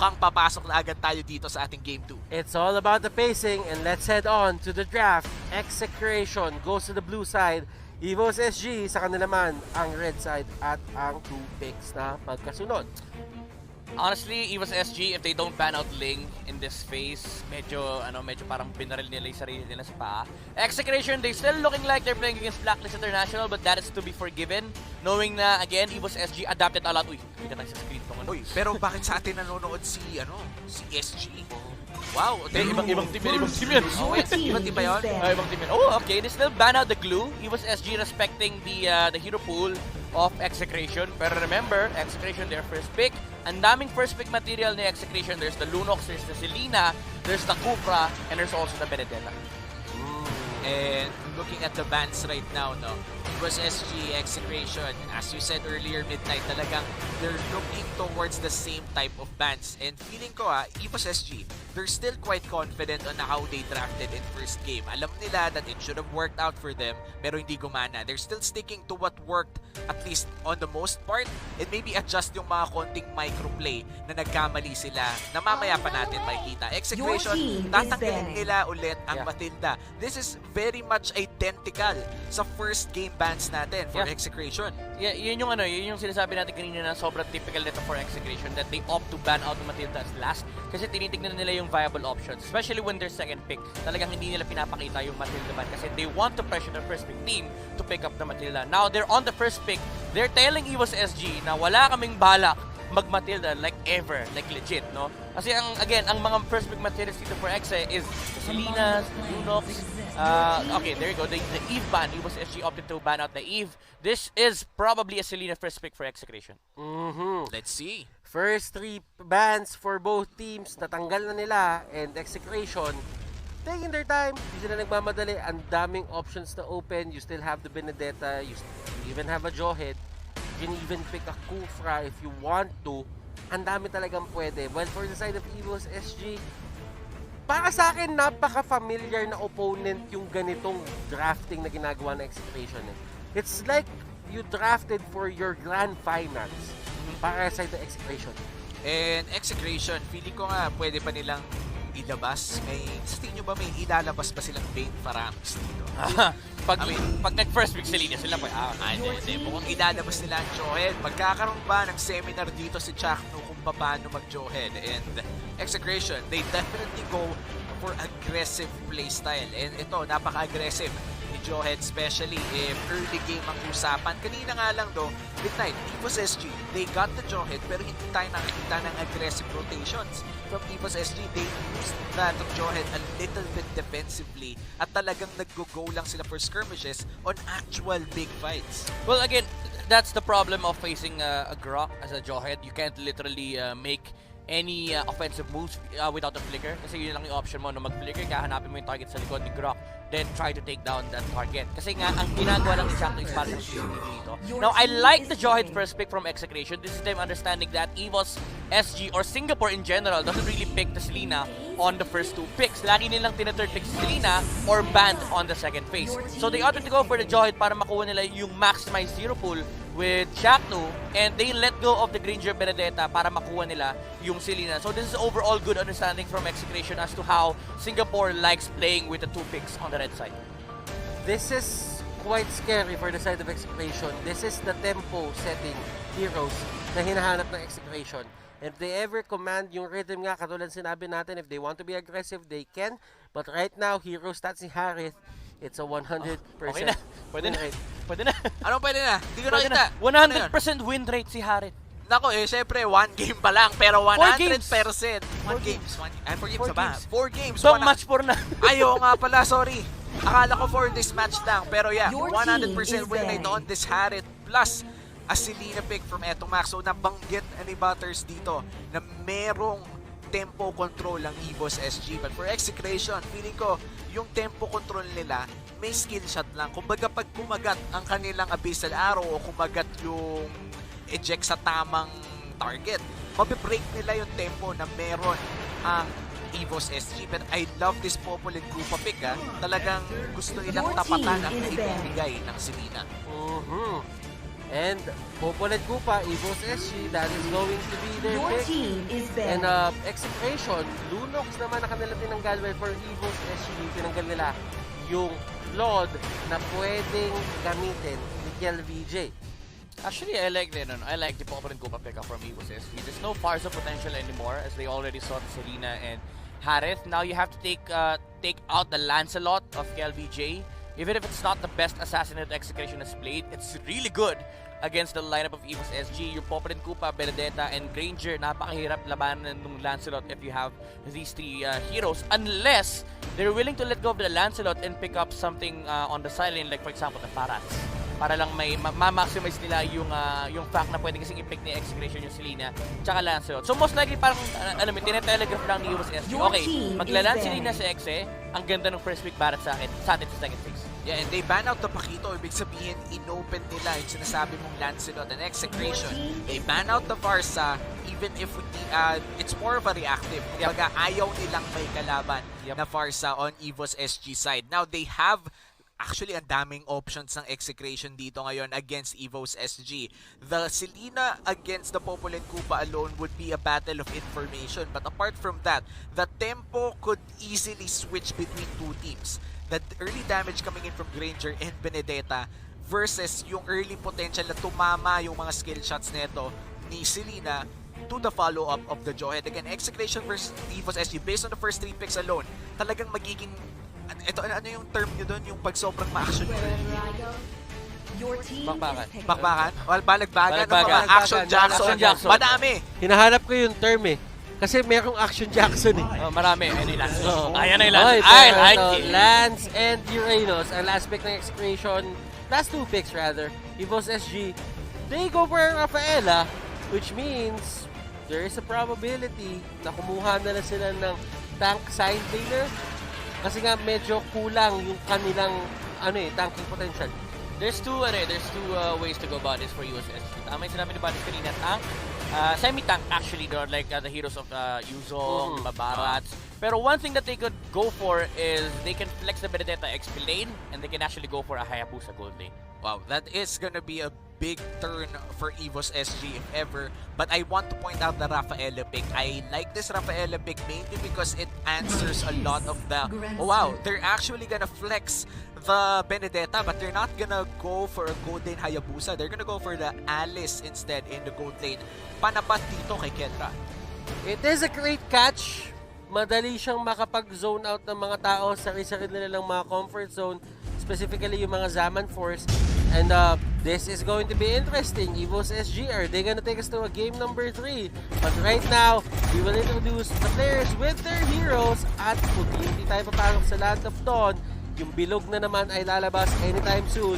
mukhang papasok na agad tayo dito sa ating Game 2. It's all about the pacing, and let's head on to the draft. Execration goes to the blue side. Evos SG sa kanila naman ang red side at ang 2 picks na pagkasunod. Honestly, Evos SG, if they don't ban out Ling in this phase, medyo parang binaril nila yung sarili nila sa paa. Execration, they still looking like they're playing against Blacklist International, but that is to be forgiven. Knowing na, again, Evos SG adapted a lot. Uy, kita tayo sa screen tong ano. Uy, pero bakit sa atin nanonood si SG? Wow, Ibang team yan. Oh, wait, ibang team ba yun? Ibang team yan. Oh, okay, they still ban out the glue. Evos SG respecting the hero pool of Execration. Pero remember, Execration, their first pick. Ang daming first pick material ni Execration. There's the Lunox, there's the Selena, there's the Kufra, and there's also the Benedetta. And looking at the bans right now, no, it was SG, Execration. As you said earlier, Midnight, talagang they're looking towards the same type of bans. And feeling ko, Evos SG, they're still quite confident on how they drafted in first game. Alam nila that it should have worked out for them, pero hindi gumana. They're still sticking to what worked, at least on the most part, and maybe adjust yung mga konting microplay na nagkamali sila na mamaya pa natin makikita. Execration, tatanggalin nila ulit ang Matilda. This is very much identical sa first game bans natin for Execration. Yeah, yun yung sinasabi natin kanina na sobrang typical nito for Execration, that they opt to ban out the Matilda as last kasi tinitignan nila yung viable options, especially when they're second pick. Talagang hindi nila pinapakita yung Matilda ban kasi they want to pressure the first pick team to pick up the Matilda. Now, they're on the first pick. They're telling Evos SG na wala kaming balak mag-Matilda like ever, like legit, no? Kasi ang mga first pick materials dito for Exe is Selena's, Lunox, okay, there you go, the Eve ban. Evos SG opted to ban out the Eve. This is probably a Selena first pick for Execration. Let's see. First 3 bans for both teams, natanggal na nila, and Execration taking their time, hindi sila nagmamadali. Ang daming options na open. You still have the Benedetta, you even have a Jawhead. You can even pick a Kufra if you want to. Ang dami talagang pwede. Well, for the side of Evos SG, para sa akin, napaka-familiar na opponent yung ganitong drafting na ginagawa ng Execration. It's like you drafted for your grand finals para sa side ng Execration. And Execration, feeling ko nga pwede pa nilang ilabas. Sa tingin nyo ba may ilalabas pa silang Bane Faramis dito? Pag nag-first pick Selena sila po, hindi. Mukhang ilalabas nila ang Jawhead. Magkakaroon ba ng seminar dito si Chakno kung paano mag-Jawhead? And Execration, they definitely go for aggressive playstyle. And ito, napaka-aggressive ni Jawhead, especially if early game ang usapan. Kanina nga lang Midnight, Evos SG, they got the Jawhead pero hindi tayo nakikita ng aggressive rotations from Evos SG. They used that Jawhead a little bit defensively at talagang nag-go lang sila for skirmishes on actual big fights. Well, again, that's the problem of facing a Grok as a Jawhead. You can't literally make any offensive moves without a flicker. Kasi yun lang yung option mo na mag-flicker ka, hanapin mo yung target sa likod ni Grok, then try to take down that target. Kasi nga, ang ginagawa lang ni Chakno is parang dito. Now, I like the Jawhead first pick from Execration. This is them understanding that Evos SG or Singapore in general doesn't really pick the Selena on the first 2 picks. Lagi nilang tina-third pick si Selena or banned on the second phase. So they opted to go for the Jawhead para makuha nila yung maximized zero pool with Chakno, and they let go of the Granger Benedetta para makuha nila yung Selena. So this is overall good understanding from Execration as to how Singapore likes playing with the 2 picks on the red side. This is quite scary for the side of Execration. This is the tempo setting heroes na hinahanap ng Execration. If they ever command yung rhythm nga, katulad sinabi natin, if they want to be aggressive, they can. But right now, hero stats ni Harith, it's a 100% Okay na. Pwede na. Pwede na. Ano pwede na? Hindi ko nakita. 100% win rate si Harith. Nako syempre, 1 game pa lang, pero 100%. 4 games. 4 games ba? 4 games. Bang match 4 na. Ayaw nga pala, sorry. Akala ko for this match lang, pero yeah, 100% win rate on this Harith, plus a Selena pick from etong Max. So nabanggit ni Butters dito na merong tempo control ang Evos SG. But for Execration, feeling ko yung tempo control nila may skill shot lang. Kumbaga pag kumagat ang kanilang Abyssal Arrow o kumagat yung eject sa tamang target, mabibreak nila yung tempo na meron ang Evos SG. But I love this Popol and Koopa pick, ha. Talagang gusto nilang tapatan ang ibibigay ng Selena. And Popol and Koopa, Evos SG, that is going to be their Your pick. team is And banned. Execration, Lunox naman na kanila tinanggal. Well, for Evos SG, tinanggal nila yung Lord na pwedeng gamitin ni Kel VJ. Actually, I like the Popper and Koopa pickup from Evos SG. There's no Farsa potential anymore as they already saw Selena and Harith. Now you have to take out the Lancelot of KLVJ. Even if it's not the best assassin that Execration has played, it's really good against the lineup of Evos SG. Yung Popper and Koopa, Benedetta, and Granger, napakahirap labanan ng Lancelot if you have these three heroes. Unless they're willing to let go of the Lancelot and pick up something on the sideline, like for example, the Parats. Para lang may ma-maximize nila yung fact na pwede kasing i-pick ni Execration yung Selena tsaka Lancelot. So most likely parang alam mo, tinetelegraph lang ni Evos SG. Okay, maglalan Selena sa Exe, ang ganda ng first pick Barat sa atin sa second phase. Yeah, and they ban out the Pakito. Ibig sabihin, inopen nila yung sinasabi mong Lancelot and Execration. They ban out the Farsa, even if it's more of a reactive. Kumbaga, ayaw nilang may kalaban na Farsa on Evos SG side. Now, they have actually ang daming options ng Execration dito ngayon against Evos SG. The Selena against the Popol and Koopa alone would be a battle of information. But apart from that, the tempo could easily switch between two teams. The early damage coming in from Granger and Benedetta versus yung early potential na tumama yung mga skill shots neto ni Selena to the follow-up of the Jawhead. Again, Execration versus Evos SG, based on the first 3 picks alone, talagang magiging ano yung term nyo doon? Yung pag sobrang ma-action nyo? Bakbakan. Bakbakan? O balagbagan ng Balagbagan. mga Action Jackson. Action Jackson. Madami! Hinahanap ko yung term eh. Kasi merong Action Jackson eh. Marami. Ayun yung Lance. Oo. Ayan na yung Lance. Okay, I pero like ito, it. Lance and Uranus, ang last pick ng Execration, last 2 picks rather, Evos SG, they go for Rafaela, which means there is a probability na kumuha na sila ng tank side laner kasi nga medyo kulang yung kanilang tanking potential. There's two ways to go about this for USS. Tama yung sinabi ni Batis kanina, tank, semi-tank actually, like the heroes of Yuzong, Babarats. Pero one thing that they could go for is they can flex the Benedetta XP lane and they can actually go for a Hayabusa gold lane. Wow, that is gonna be a big turn for Evos SG if ever. But I want to point out the Rafaela pick. I like this Rafaela pick mainly because it answers a lot of the... Oh wow, they're actually gonna flex the Benedetta, but they're not gonna go for a gold lane Hayabusa. They're gonna go for the Alice instead in the gold lane. Panapat dito kay Kendra. It is a great catch. Madali siyang makapag-zone out ng mga tao sa sarili nilang mga comfort zone, specifically yung mga Zaman Force. And this is going to be interesting. Evos SG, are they gonna take us to a game number 3? But right now, we will introduce the players with their heroes at kung hindi tayo papasok sa Land of Dawn, yung bilog na naman ay lalabas anytime soon.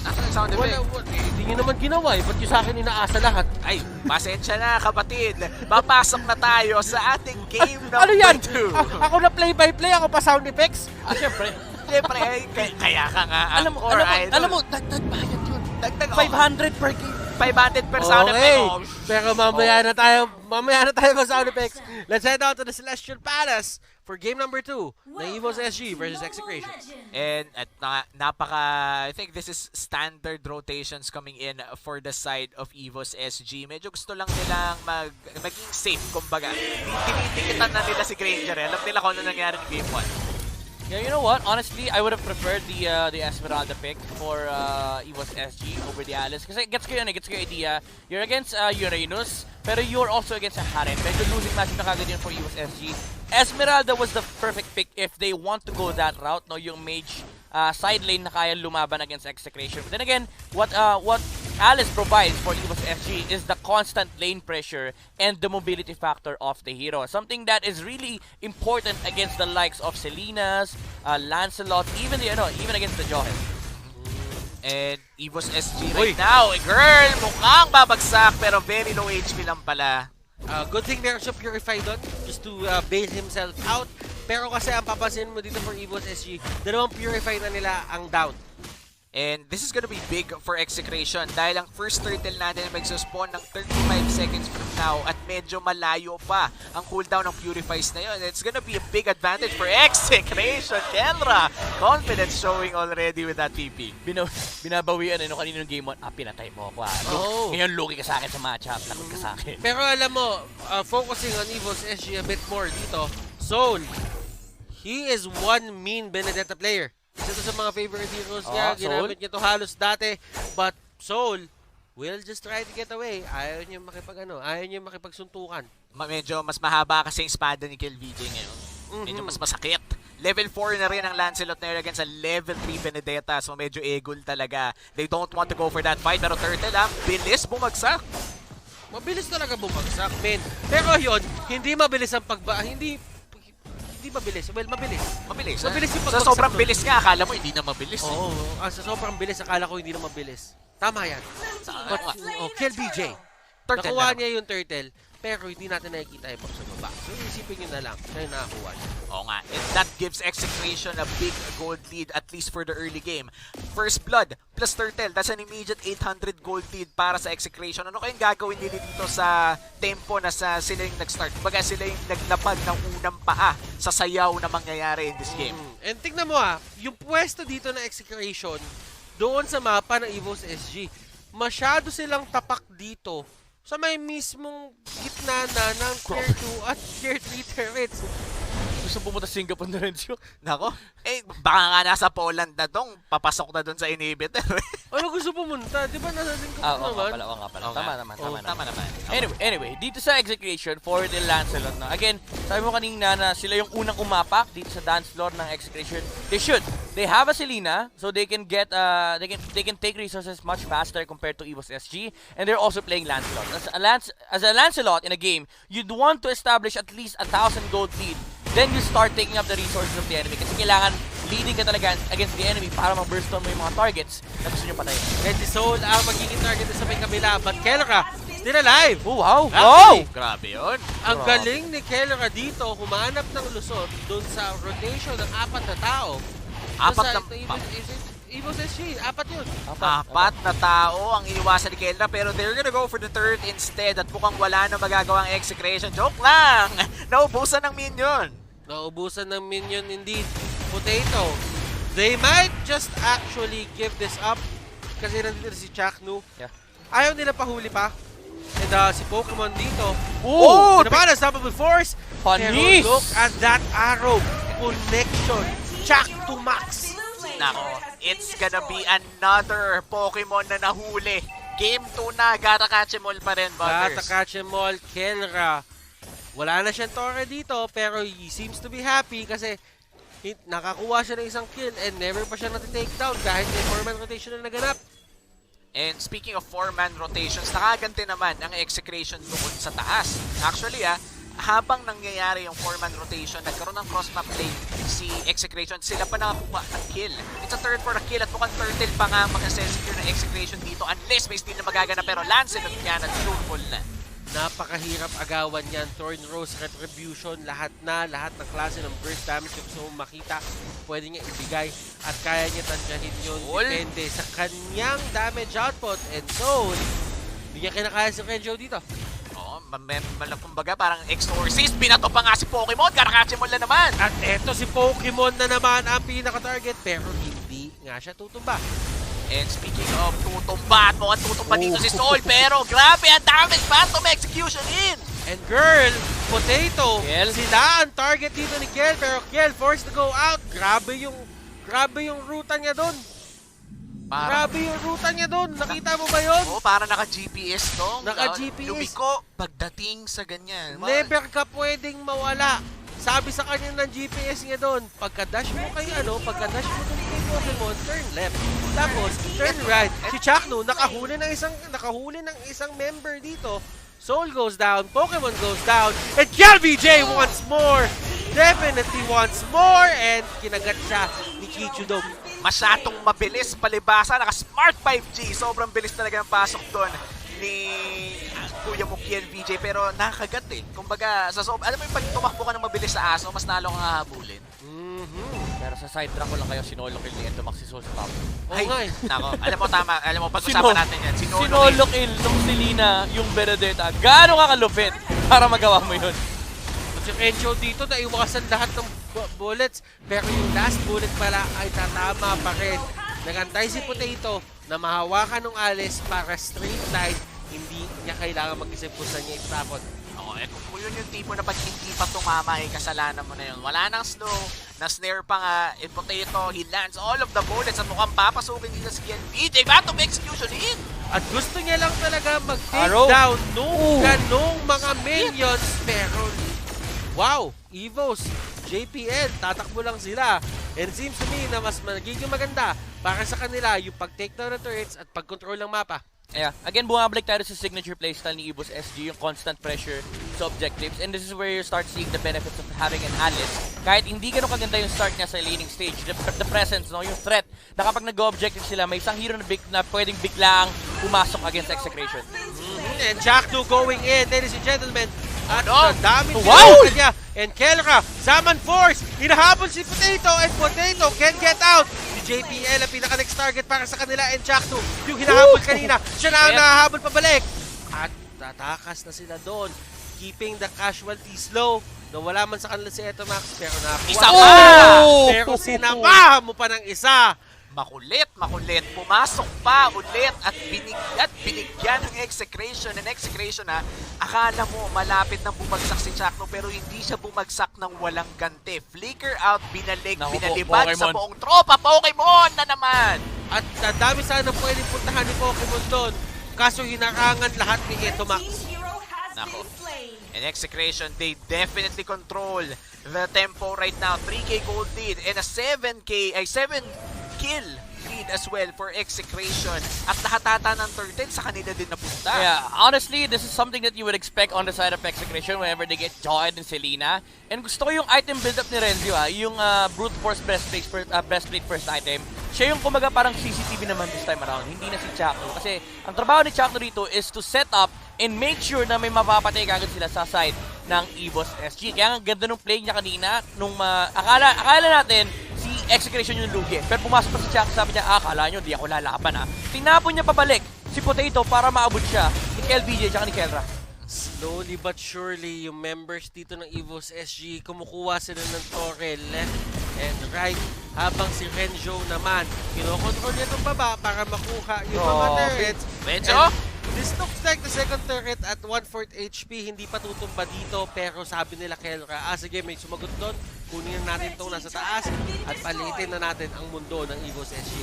Asan ang sound effect? Hindi nyo naman ginawa eh. Ba't yung sa akin inaasa lahat? Ay, pasensya na kapatid. Papasok na tayo sa ating game number 2. Ano yan? Ako na play-by-play, ako pa sound effects? Siyempre. Siyempre, kaya ka nga. Alam mo, dagdag bayad yun. Dagdag 500 per game. 500 per sound effect. Oh, Pero mamaya na tayo sa sound effects. Let's head out to the Celestial Palace for game number 2, the Evos SG versus Execration. And at I think this is standard rotations coming in for the side of Evos SG. Medyo gusto lang nilang maging safe, kumbaga. Tinitikitan na nila si Granger. Alam nila kung ano nangyari in game 1. Yeah, you know what? Honestly, I would have preferred the Esmeralda pick for Evos SG over the Alice. Kasi gets ko yun, gets ko yung idea. You're against Uranus, pero you're also against a Harem. Medyo losing match na kagad yun for Evos SG. Esmeralda was the perfect pick if they want to go that route, no? Yung mage side lane na kaya lumaban against Execration. But then again, what Alice provides for Evos SG is the constant lane pressure and the mobility factor of the hero. Something that is really important against the likes of Selena's, Lancelot, even against the Jawhead. And Evos SG right now, girl, mukhang babagsak pero very low HP lang pala. Good thing there's a Purify doon just to bail himself out. Pero kasi ang papansin mo dito for Evos SG, dalawang Purify na nila ang down. And this is gonna be big for Execration dahil ang first turtle natin ay magsuspawn ng 35 seconds from now at medyo malayo pa ang cooldown ng Purifies na yun. It's gonna be a big advantage for Execration. Kenra, confidence showing already with that TP. Binabawian kaninong game 1, pinatay mo ako. Ngayon lugi ka sa akin sa matchup, lakot ka sa akin. Pero alam mo, focusing on Evos SG a bit more dito, Soul, he is one mean Benedetta player. Isa to sa mga favorite heroes niya, ginamit niya to halos dati. But Soul will just try to get away. Ayaw niya ayaw niya makipagsuntukan. Medyo mas mahaba kasi yung espada ni KillVJ ngayon. Medyo mas masakit. Level 4 na rin ang Lancelot na yun against sa level 3 Benedetta. So medyo egol talaga. They don't want to go for that fight. Pero Turtle bilis bumagsak. Mabilis talaga bumagsak, men. Pero yun, hindi mabilis ang hindi mabilis. Well, mabilis. Mabilis yung sa sobrang bilis nga, akala mo hindi na mabilis. Oo, sa sobrang bilis, akala ko hindi na mabilis. Tama yan. Kill BJ. Nakuha niya yung turtle, pero hindi natin nakikita yung sa baba. So, isipin nyo na lang na yung nakakuha niya. Oo nga, and that gives Execration a big gold lead, at least for the early game. First Blood plus Turtle, that's an immediate 800 gold lead para sa Execration. Ano kayong gagawin nila dito sa tempo na sila yung nag-start? Kumbaga sila yung naglapag ng unang paa sa sayaw na mangyayari in this game. And tingnan mo yung pwesto dito na Execration, doon sa mapa ng Evos SG, masyado silang tapak dito sa may mismong gitna na ng Tier 2 at Tier 3 turrets. Gusto pumunta sa Singapore na rin siya. Nako, baka nga nasa Poland na dong, papasok na doon sa inhibitor. Ano gusto pumunta? Di ba nasa Singapore naman? Oo nga pala. Tama naman. Okay. Anyway, dito sa Execration for the Lancelot, no? Again, sabi mo kanina na sila yung unang umapak dito sa dance floor ng Execration. They have a Selena, so they can get they can take resources much faster compared to Evos SG, and they're also playing Lancelot. As a Lancelot in a game, you'd want to establish at least 1,000 gold lead. Then you start taking up the resources of the enemy kasi kailangan leading ka talaga against the enemy para ma-burst on mo yung mga targets na gusto nyo patayin. And si Soul ang magiging target sa may kabila, but Kelra still alive! Oh, wow! Wow! Grabe yun. Ang galing ni Kelra dito, humanap ng lusot dun sa rotation ng 4 na tao. Evos SG, 4 yun. 4 na tao ang iniwasan ni Kendra, pero they're gonna go for the third instead at mukhang wala na magagawang Execration. Joke lang! Naubusan ng minion. Naubusan ng minion indeed. Potato. They might just actually give this up kasi nandito si Chaknu. Yeah. Ayaw nila pahuli pa. And si Pokemon dito. Oh! Ano ba? Unstoppable Force. Panis! Pero look at that arrow. Connection. Chak to max. Nako, it's gonna be another Pokemon na nahuli. Game 2 na, Gata Catchemol pa rin, Butters. Gata Catchemol, Kelra. Wala na siyang Torre dito, pero he seems to be happy kasi nakakuha siya ng isang kill and never pa siya natitake down kahit may 4-man rotation na naganap. And speaking of 4-man rotations, nakaganti naman ang Execration doon sa taas. Actually, habang nangyayari yung 4-man rotation, nagkaroon ng cross-map lane si Execration, sila pa nakakuha ng kill. It's a third for a kill at mukhang Turtle pa nga mag-secure ng Execration dito unless may steal na magaganap, pero Lancelot yan at truthful na. Napakahirap agawan yan. Thorn Rose, Retribution, lahat ng klase ng burst damage yung gusto mong makita, pwede niya ibigay at kaya niya tansyahin yun. Depende sa kanyang damage output. And so, hindi niya kinakaya si Renjo dito. Oo, kumbaga parang Exorcist, binato pa nga si Pokemon, Karakachimon na naman. At eto si Pokemon na naman ang pinaka-target, pero hindi nga siya tutumba. And speaking of tutumba, at mukhang tutumba dito si Soul, pero grabe ang damage, Phantom Execution in! And girl, Potato, Kiel, sila ang target dito ni Kiel, pero Kiel forced to go out. Grabe yung ruta niya doon. Grabe yung ruta niya doon. Nakita mo ba yun? Oo, para naka-GPS to. Naka-GPS. Lumiko pagdating sa ganyan. Never ka pwedeng mawala. Sabi sa kanya ng GPS niya doon, pagka-dash mo kay pagka-dash mo doon kay Pokemon, turn left. Tapos, turn right. Si Chaknu, nakahuli ng isang member dito. Soul goes down, Pokemon goes down, and KLVJ once more! Definitely once more! And kinagat siya ni Kichudong. Masyadong mabilis, palibasa, naka-smart 5G. Sobrang bilis talaga ng pasok doon ni Kuya mo KLVJ, pero nakakagat eh. Kumbaga, alam mo yung pag tumakbo ka ng mabilis sa aso, mas nalo kang hahabulin. Pero sa side track ko lang kayo sinolo kill ni Entomax si Soul sa top. Oo Ay, nga eh. nako. Alam mo, tama. Alam mo, pag-usapan natin yan. Sinolo kill nung Selena yung Benedetta. Gaano ka kalupit para magawa mo yun? At yung Enjo dito, naiwasan lahat ng bullets. Pero yung last bullet pala ay tatama pa rin. Nagantay si Potato na mahawakan ng Alice para straight line. Hindi niya kailangan mag-isip kung saan niya itapon. Oo, eh, kung yun yung tipo na pag hindi pa tumama, eh, kasalanan mo na yun. Wala nang slow, na-snare pa nga, Potato, he lands all of the bullets at mukhang papasukin nila si GNP. They got to execution in! At gusto niya lang talaga mag-take Arrow. down nung ganong mga minions. Pero, wow, Evos, JPL, tatakbo lang sila. And it seems to me na mas magiging maganda para sa kanila yung pag-take down ng turrets at pag-control ng mapa. Yeah, again, bumabalik tayo sa signature playstyle ni Evos SG, yung constant pressure sa objectives. And this is where you start seeing the benefits of having an Alice. Kahit hindi ganun kaganda yung start niya sa laning stage, the presence, no, yung threat, na kapag nag-objective sila, may isang hero na pwedeng biglang pumasok against Execration. And Jack 2 going in, ladies and gentlemen. At Ano? the damage Wow! niya. And Kelra, Zaman Force, hinahabol si Potato and Potato can get out. JPL ang pinaka-next target para sa kanila and Jack 2 yung hinahabol kanina. Siya na ang nahahabol pabalik. At tatakas na sila doon. Keeping the casualties low. Nawala man sa kanila si Etomax pero nakuha. Isa pa! pa! Pero sinamahan mo pa ng isa. Makulit, makulit. Pumasok pa ulit at binigyan ng Execration. And Execration, ha, akala mo malapit nang bumagsak si Chakno pero hindi siya bumagsak ng walang ganti. Flicker out, binalik, Naku po, binalibad sa Pokemon. buong tropa. Pokemon na naman! At ang dami sana pwedeng puntahan ni Pokemon doon. Kaso hinarangan lahat ni Etomax. Nako. And Execration, they definitely control the tempo right now. 3K gold lead and a 7 kill lead as well for Execration. At lahat ata ng turtle sa kanila din napunta. Yeah, honestly, this is something that you would expect on the side of Execration whenever they get Joed and Selena. And gusto ko yung item build-up ni Renzo, yung Brute Force breastplate first item. Siya yung kumaga parang CCTV naman this time around, hindi na si Chakno. Kasi ang trabaho ni Chakno dito is to set up and make sure na may mapapatay kagad sila sa side ng Evos SG. Kaya ang ganda ng play niya kanina, nung akala natin si Execration yung lugi. Pero pumasok pa si Chakno, sabi niya, akala nyo, di ako lalaban ha. Tinapon niya pabalik si Potato para maabot siya ni LBJ at ni Kelra. Slowly but surely, yung members dito ng Evos SG, kumukuha sila ng torre left and right. Habang si Renzo naman, kinokontrol niya itong baba para makuha yung mga turrets. Renzo? This looks like the second turret at 1/4 HP. Hindi pa tutumba dito, pero sabi nila Kelra, sige, may sumagot doon. Kunin na natin itong nasa taas at palitin na natin ang mundo ng Evos SG.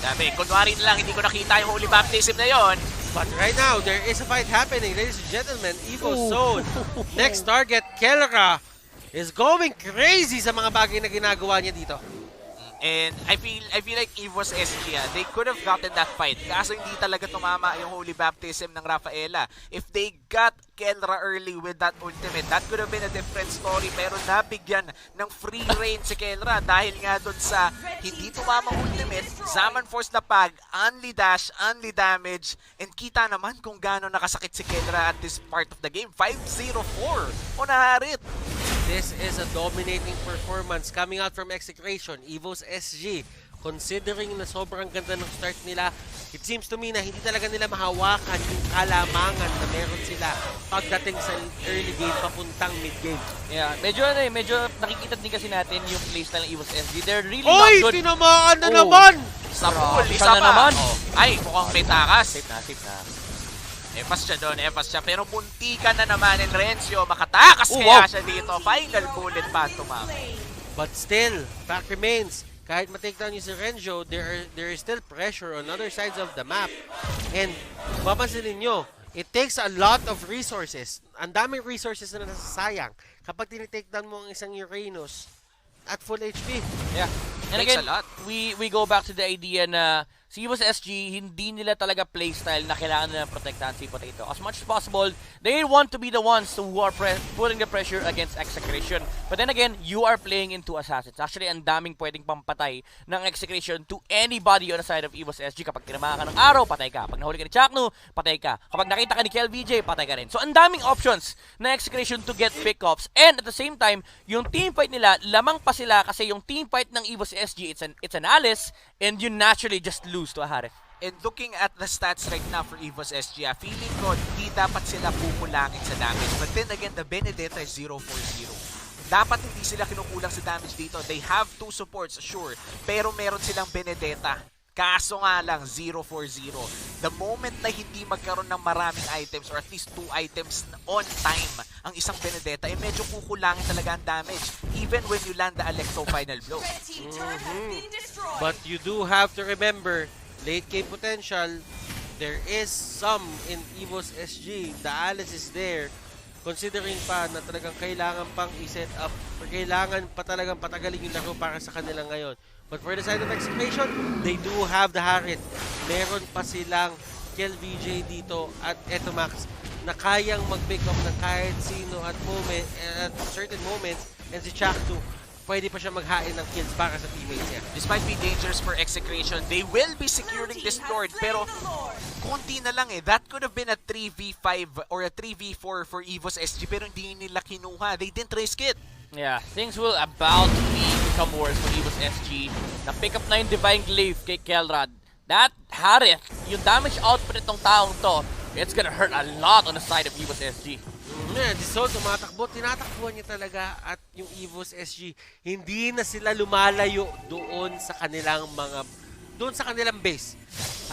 Dami, kunwari na lang, hindi ko nakita yung holy baptism na yon. But right now, there is a fight happening, ladies and gentlemen. Evos zone. Next target, Kelra, is going crazy sa mga bagay na ginagawa niya dito. And I feel like Evos SG, they could have gotten that fight. Kaso hindi talaga tumama yung holy baptism ng Rafaela. If they got Kelra early with that ultimate, that could have been a different story. Pero nabigyan ng free reign si Kelra dahil nga dun sa hindi tumamang ultimate, Zaman Force na pag, only dash, only damage, and kita naman kung gaano nakasakit si Kelra at this part of the game. 5-0-4. Unaharit. This is a dominating performance coming out from Execration, Evos SG. Considering na sobrang ganda ng start nila, it seems to me na hindi talaga nila mahawakan yung kalamangan na meron sila pagdating sa early game papuntang mid game. Yeah, medyo nakikita din kasi natin yung playstyle ng Evos SG. They're really Oy! not good. Tinamaan na Oh. naman! Sa pool, Siya isa na pa. naman. Oh. Ay, mukhang may takas. Safe na. Efas siya doon, efas siya. Pero muntikan na naman ng Renzo. Makatakas Oh, kaya wow. siya dito. Final bullet pa tumama. But still, fact remains, kahit ma-take down yung si Renzo, there is still pressure on other sides of the map. And mapapansin ninyo, it takes a lot of resources. Ang daming resources na nasasayang kapag tinitake down mo ang isang Uranus at full HP. Yeah. And Takes again, a lot. we go back to the idea na si Evos SG, hindi nila talaga playstyle na kailangan nila protektahan si Potato. As much as possible, they want to be the ones who are putting the pressure against Execration. But then again, you are playing into assassins. Actually, ang daming pwedeng pampatay ng Execration to anybody on the side of Evos SG. Kapag tinamaan ka ng arrow, patay ka. Kapag nahuli ka ni Chaknu, patay ka. Kapag nakita ka ni KLVJ, patay ka rin. So, ang daming options na Execration to get pickups. And at the same time, yung teamfight nila, lamang pa sila kasi yung teamfight ng Evos SG, it's an Alice, and you naturally just lose to a Harith. And looking at the stats right now for Evos SG, feeling ko di dapat sila kukulangin sa damage. But then again, the Benedetta is 0-4-0. Dapat hindi sila kinukulang sa damage dito. They have 2 supports, sure. Pero meron silang Benedetta. Kaso nga lang, 0-4-0. The moment na hindi magkaroon ng maraming items or at least 2 items on time ang isang Benedetta, medyo kukulangin talaga ang damage. Even when you land the Alecto final blow. But you do have to remember, late game potential, there is some in Evos SG. The Alice is there. Considering pa na talagang kailangan pang i-set up or kailangan pa talagang patagalin yung laro para sa kanila ngayon. But for the side of Execration, they do have the Harith. Meron pa silang KLVJ dito at eto Max na kayang mag-pick up ng kahit sino at certain moments, and si Chaknu pwede pa siya maghain ng kills para sa teammates niya. Despite being dangerous for Execration, they will be securing this Lord, pero konti na lang eh. That could have been a 3v5 or a 3v4 for Evos SG, pero hindi nila kinuha. They didn't risk it. Yeah, things will about to become worse for Evos SG. Na-pick up na yung Divine Glaive kay Kelrad. That Harith, yung damage output itong taong to, it's gonna hurt a lot on the side of Evos SG. Yeah, Disol tumatakbo, tinatakbuhan niya talaga at yung Evos SG, hindi na sila lumalayo doon sa kanilang base.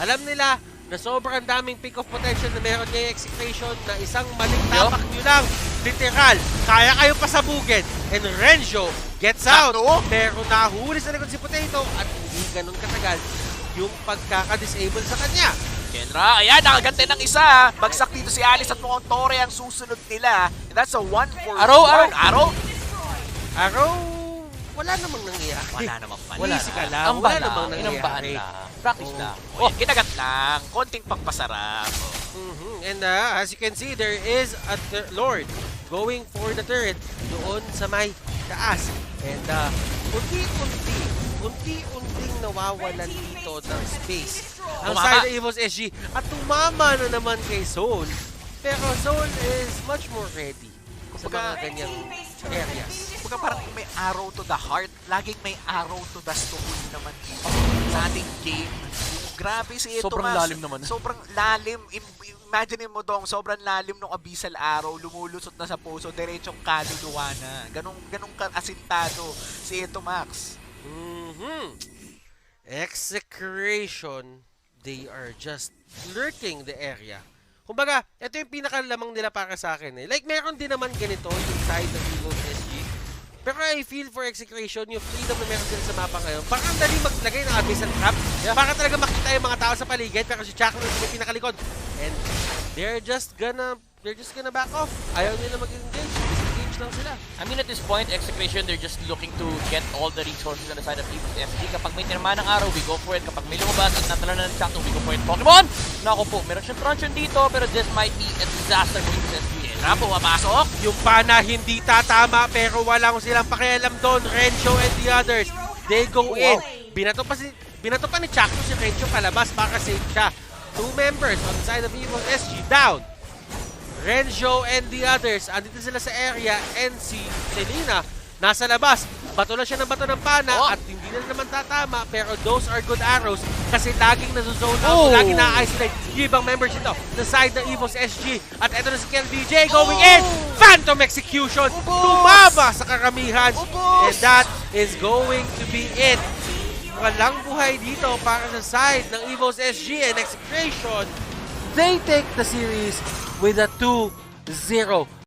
Alam nila na sobrang daming pick of potential na meron niya yung Execration na isang maling tapak nyo lang, literal, kaya kayo pasabugin. And Renjo gets out, pero nahuli sa likod si Potato at hindi ganun katagal yung pagkaka-disable sa kanya. Kenra, ayan, nakagante ng isa. Bagsak dito si Alice at mukhang Torre ang susunod nila. And that's a 1-4. Arrow? Wala namang nangyayari. Wala. Easy ka lang. Ang wala namang nangyayari. Practice lang. Kinagat lang. Konting pagpasarap. And as you can see, there is a Lord going for the turret doon sa may taas. And unti-unting nawawalan dito ng space ang side ng Evos SG at tumama na naman kay Soul. Pero Soul is much more ready sa mga ganyang areas. Kumbaga parang may arrow to the heart, laging may arrow to the soul naman dito sa ating game. Grabe si ito, sobrang lalim naman. Sobrang lalim. Imagine mo dong, sobrang lalim ng abyssal arrow, lumulusot na sa puso, diretsong kaluluwa na. Ganong asintado si ito, Max. Execration, they are just lurking the area. Kumbaga, ito yung pinakalamang nila para sa akin eh. Like, meron din naman ganito yung side ng Evos SG. Pero I feel for Execration, yung freedom na meron sila sa mapa ngayon, parang dali maglagay ng abyssal trap. Para talaga makita yung mga tao sa paligid, pero si Chaknu yung pinakalikod. And they're just gonna back off. Ayaw nila mag-engage. Disengage lang sila. I mean, at this point, Execration, they're just looking to get all the resources on the side of Evos SG. Kapag may tinama ng araw, we go for it. Kapag may lumabas at natala na ng Chaknu, we go for it. Pokemon! Naku po, meron siyang truncheon dito, pero this might be a disaster for Evos SG. Rapo, mapasok. Yung pana hindi tatama, pero walang silang pakialam doon. Renjo and the others, they go in. Binato pa ni Chaknu si Renjo palabas para save siya. 2 members on the side of Evos SG down. Renjo and the others, andito sila sa area, and si Selena nasa labas. Bato na siya ng bato ng pana at hindi na naman tatama, pero those are good arrows kasi laging nasa-zone out, laging na-isolate yung ibang members ito sa side ng Evos SG. At eto na si KLVJ going in! Phantom Execution! Tumama sa karamihan! And that is going to be it. Walang buhay dito para sa side ng Evos SG and Execration. They take the series with a 2-0